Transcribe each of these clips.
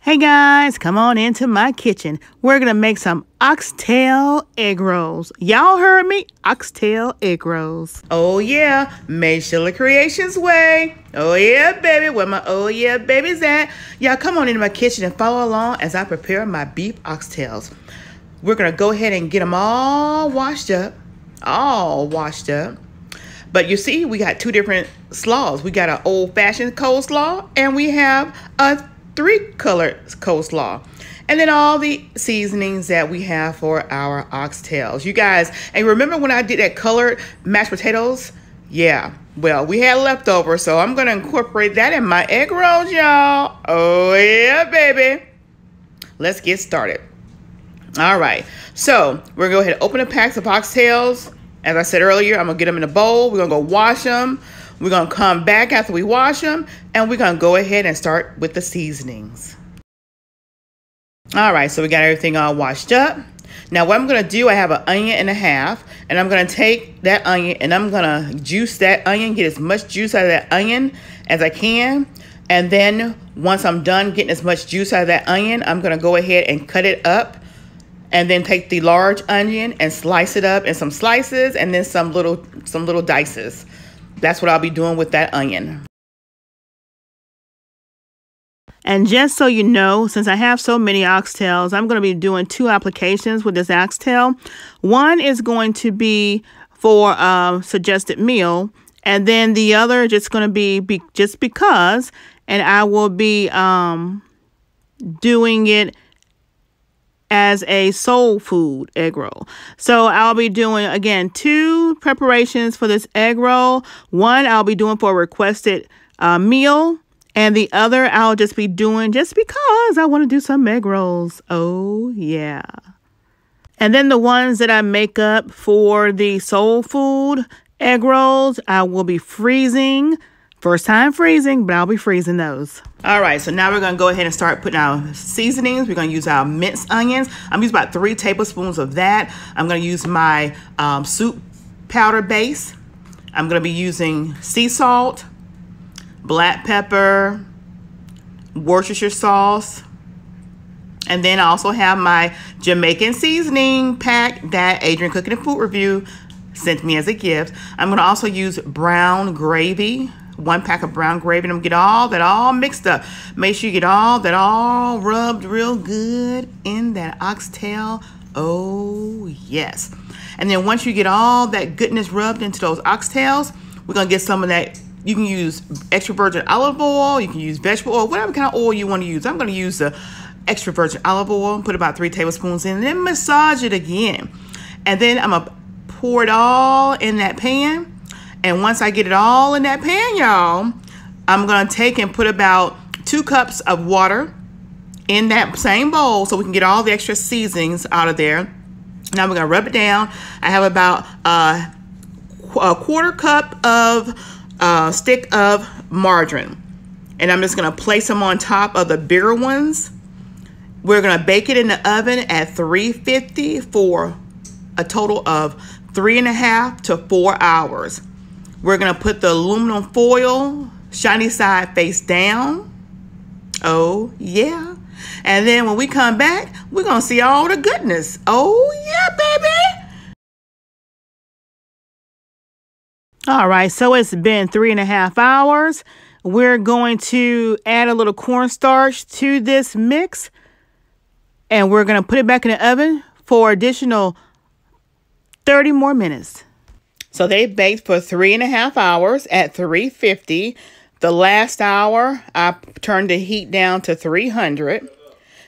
Hey guys, come on into my kitchen. We're going to make some oxtail egg rolls. Y'all heard me? Oxtail egg rolls. Oh yeah, made Sheila Creations way. Oh yeah, baby, where my oh yeah babies at? Y'all come on into my kitchen and follow along as I prepare my beef oxtails. We're going to go ahead and get them all washed up. But you see, we got two different slaws. We got an old-fashioned coleslaw and we have a three-colored coleslaw, and then all the seasonings that we have for our oxtails. You guys, and remember when I did that colored mashed potatoes? Yeah, well, we had leftovers, so I'm gonna incorporate that in my egg rolls, y'all. Oh yeah, baby. Let's get started. All right, so we're gonna go ahead and open the packs of oxtails. As I said earlier, I'm gonna get them in a bowl. We're gonna go wash them. We're going to come back after we wash them, and we're going to go ahead and start with the seasonings. All right, so we got everything all washed up. Now what I'm going to do, I have an onion and a half, and I'm going to take that onion and I'm going to juice that onion, get as much juice out of that onion as I can. And then once I'm done getting as much juice out of that onion, I'm going to go ahead and cut it up, and then take the large onion and slice it up in some slices, and then some little dices. That's what I'll be doing with that onion. And just so you know, since I have so many oxtails, I'm going to be doing two applications with this oxtail. One is going to be for suggested meal, and then the other just going to be just because, and I will be doing it as a soul food egg roll. So I'll be doing, again, two preparations for this egg roll. One I'll be doing for a requested meal, and the other I'll just be doing just because I want to do some egg rolls. Oh yeah. And then the ones that I make up for the soul food egg rolls, I will be freezing. First time freezing, but I'll be freezing those. All right, so now we're going to go ahead and start putting our seasonings. We're going to use our minced onions. I'm using about 3 tablespoons of that. I'm going to use my soup powder base. I'm going to be using sea salt, black pepper, Worcestershire sauce, and then I also have my Jamaican seasoning pack that Adrian Cooking and Food Review sent me as a gift. I'm going to also use brown gravy. 1 pack of brown gravy, and I'm gonna get all that all mixed up. Make sure you get all that all rubbed real good in that oxtail. Oh yes. And then once you get all that goodness rubbed into those oxtails, we're gonna get some of that. You can use extra virgin olive oil, you can use vegetable oil, whatever kind of oil you want to use. I'm gonna use the extra virgin olive oil, put about 3 tablespoons in, and then massage it again. And then I'm gonna pour it all in that pan. And once I get it all in that pan, y'all, I'm going to take and put about 2 cups of water in that same bowl so we can get all the extra seasonings out of there. Now we're going to rub it down. I have about a 1/4 cup of stick of margarine. And I'm just going to place them on top of the bigger ones. We're going to bake it in the oven at 350 for a total of 3.5 to 4 hours. We're going to put the aluminum foil shiny side face down. Oh, yeah. And then when we come back, we're going to see all the goodness. Oh, yeah, baby. All right, so it's been 3.5 hours. We're going to add a little cornstarch to this mix, and we're going to put it back in the oven for additional 30 more minutes. So they baked for 3.5 hours at 350. The last hour, I turned the heat down to 300.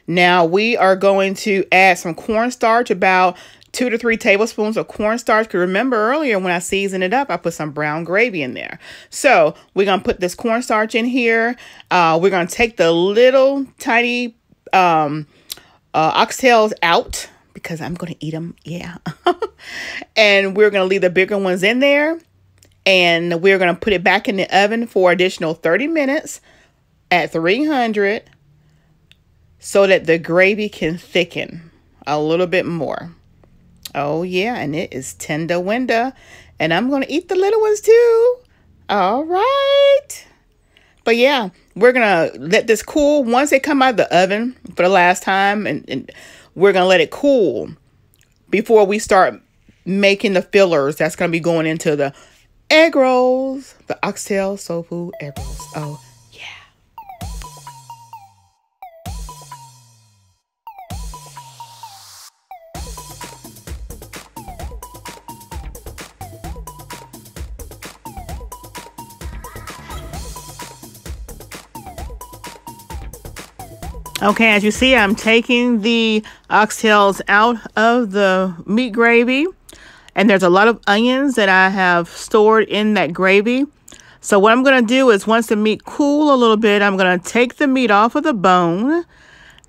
Now we are going to add some cornstarch, about 2 to 3 tablespoons of cornstarch. Because remember earlier when I seasoned it up, I put some brown gravy in there. So we're going to put this cornstarch in here. We're going to take the little tiny oxtails out, because I'm going to eat them, yeah. And we're going to leave the bigger ones in there. And we're going to put it back in the oven for additional 30 minutes at 300 so that the gravy can thicken a little bit more. Oh, yeah, and it is tender window. And I'm going to eat the little ones too. All right. But yeah, we're going to let this cool. Once they come out of the oven for the last time, and we're going to let it cool before we start making the fillers that's going to be going into the egg rolls, the Oxtail Soul Food Egg Rolls. Oh, yeah. Okay, as you see, I'm taking the oxtails out of the meat gravy. And there's a lot of onions that I have stored in that gravy. So what I'm going to do is once the meat cool a little bit, I'm going to take the meat off of the bone.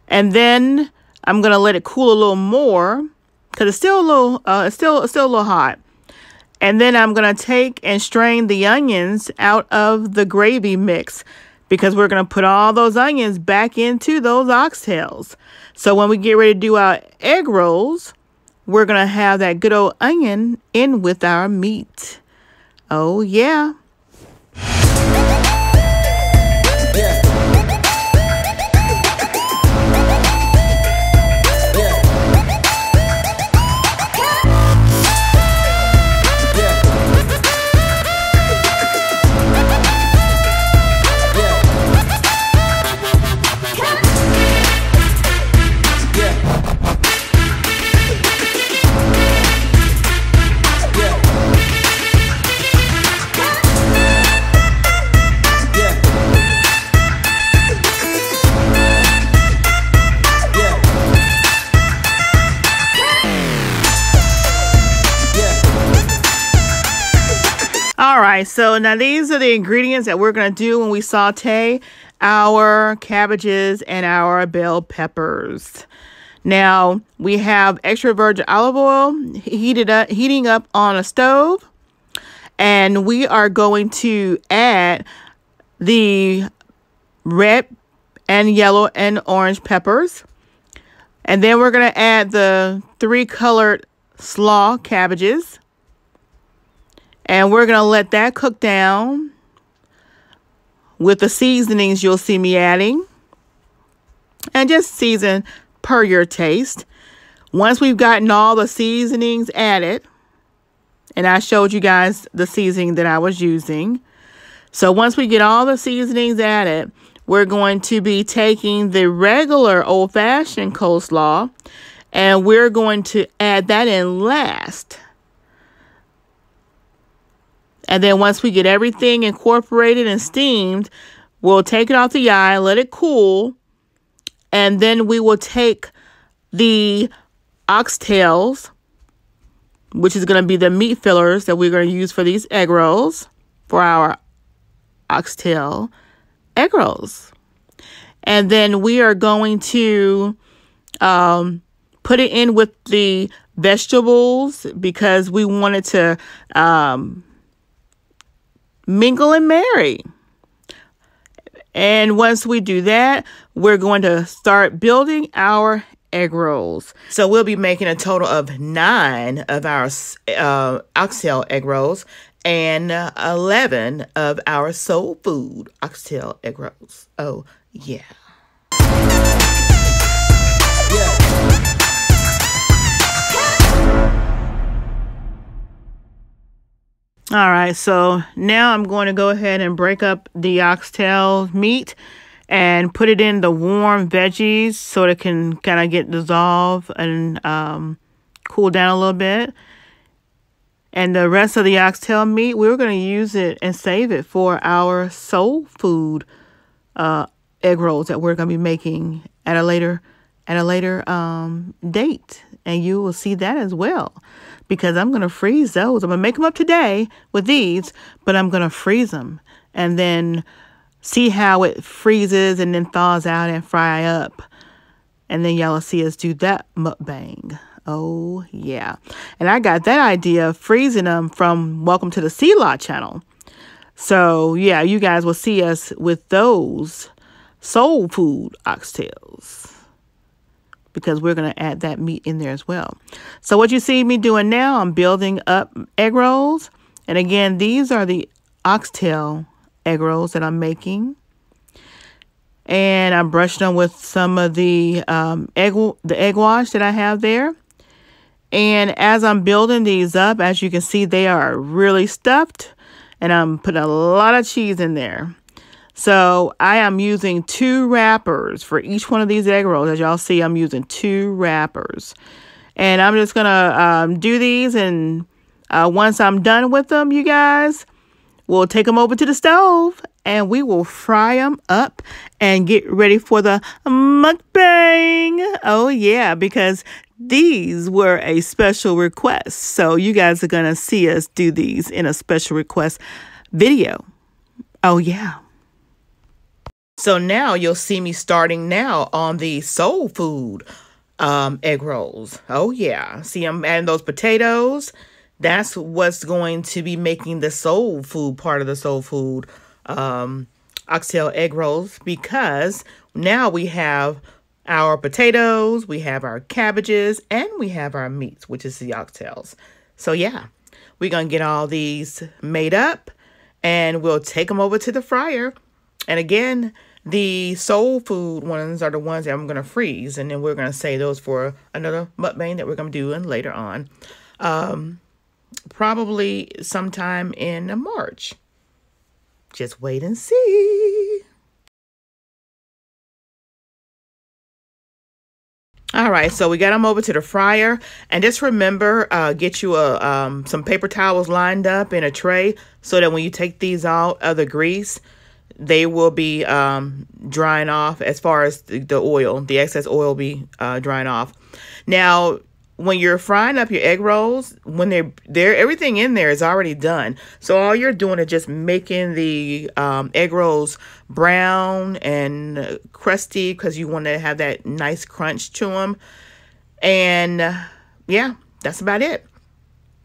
And then I'm going to let it cool a little more because it's still a little, it's still a little hot. And then I'm going to take and strain the onions out of the gravy mix, because we're going to put all those onions back into those oxtails. So when we get ready to do our egg rolls, we're going to have that good old onion in with our meat. Oh, yeah. All right, so now these are the ingredients that we're going to do when we saute our cabbages and our bell peppers. Now, we have extra virgin olive oil heating up on a stove. And we are going to add the red and yellow and orange peppers. And then we're going to add the 3 colored slaw cabbages. And we're going to let that cook down with the seasonings you'll see me adding. And just season per your taste. Once we've gotten all the seasonings added, and I showed you guys the seasoning that I was using. So once we get all the seasonings added, we're going to be taking the regular old-fashioned coleslaw, and we're going to add that in last. And then once we get everything incorporated and steamed, we'll take it off the eye, let it cool. And then we will take the oxtails, which is going to be the meat fillers that we're going to use for these egg rolls, for our oxtail egg rolls. And then we are going to put it in with the vegetables because we wanted to mingle and marry. And once we do that, we're going to start building our egg rolls. So we'll be making a total of 9 of our oxtail egg rolls and 11 of our soul food oxtail egg rolls. Oh, yeah. All right, so now I'm going to go ahead and break up the oxtail meat and put it in the warm veggies so it can kind of get dissolved and cool down a little bit. And the rest of the oxtail meat, we're going to use it and save it for our soul food egg rolls that we're going to be making at a later date. And you will see that as well, because I'm going to freeze those. I'm going to make them up today with these, but I'm going to freeze them and then see how it freezes and then thaws out and fry up. And then y'all will see us do that mukbang. Oh, yeah. And I got that idea of freezing them from Welcome to the Sea Lot channel. So, yeah, you guys will see us with those soul food oxtails, because we're going to add that meat in there as well. So what you see me doing now, I'm building up egg rolls. And again, these are the oxtail egg rolls that I'm making. And I'm brushing them with some of the egg wash that I have there. And as I'm building these up, as you can see, they are really stuffed. And I'm putting a lot of cheese in there. So I am using 2 wrappers for each one of these egg rolls. As y'all see, I'm using 2 wrappers. And I'm just going to do these. And once I'm done with them, you guys, we'll take them over to the stove. And we will fry them up and get ready for the mukbang. Oh, yeah, because these were a special request. So you guys are going to see us do these in a special request video. Oh, yeah. So now you'll see me starting now on the soul food egg rolls. Oh, yeah. See, I'm adding those potatoes. That's what's going to be making the soul food part of the soul food oxtail egg rolls, because now we have our potatoes, we have our cabbages, and we have our meats, which is the oxtails. So yeah, we're going to get all these made up and we'll take them over to the fryer. And again, the soul food ones are the ones that I'm going to freeze, and then we're going to save those for another mukbang that we're going to do later on. Probably sometime in March. Just wait and see. All right, so we got them over to the fryer, and just remember, get you some paper towels lined up in a tray so that when you take these out of the grease, they will be drying off. As far as the oil, the excess oil will be drying off. Now, when you're frying up your egg rolls, when they're everything in there is already done. So all you're doing is just making the egg rolls brown and crusty, because you want to have that nice crunch to them. And yeah, that's about it.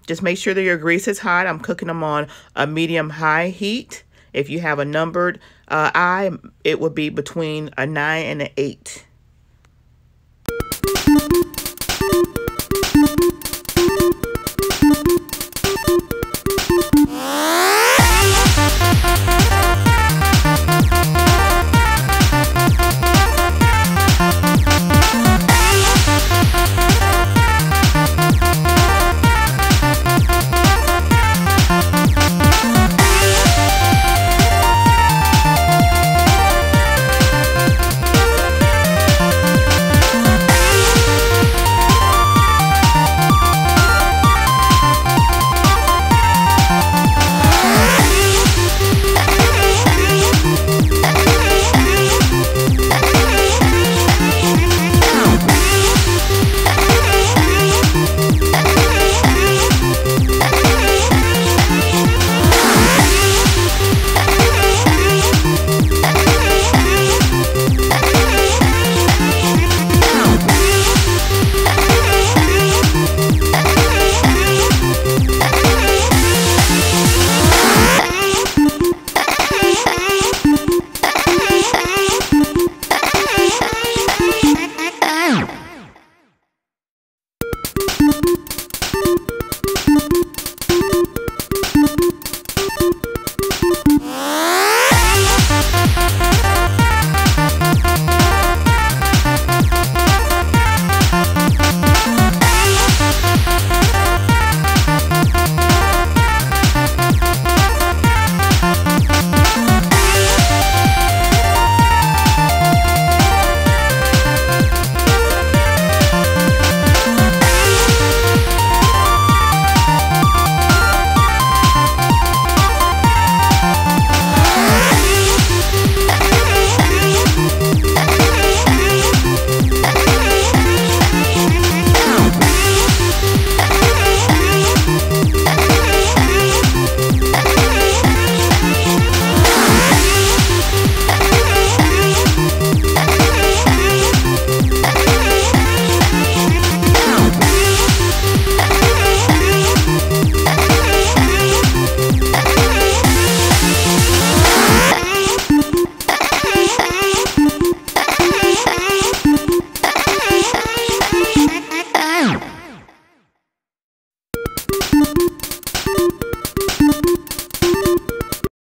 Just make sure that your grease is hot. I'm cooking them on a medium-high heat. If you have a numbered eye, it would be between a 9 and an 8.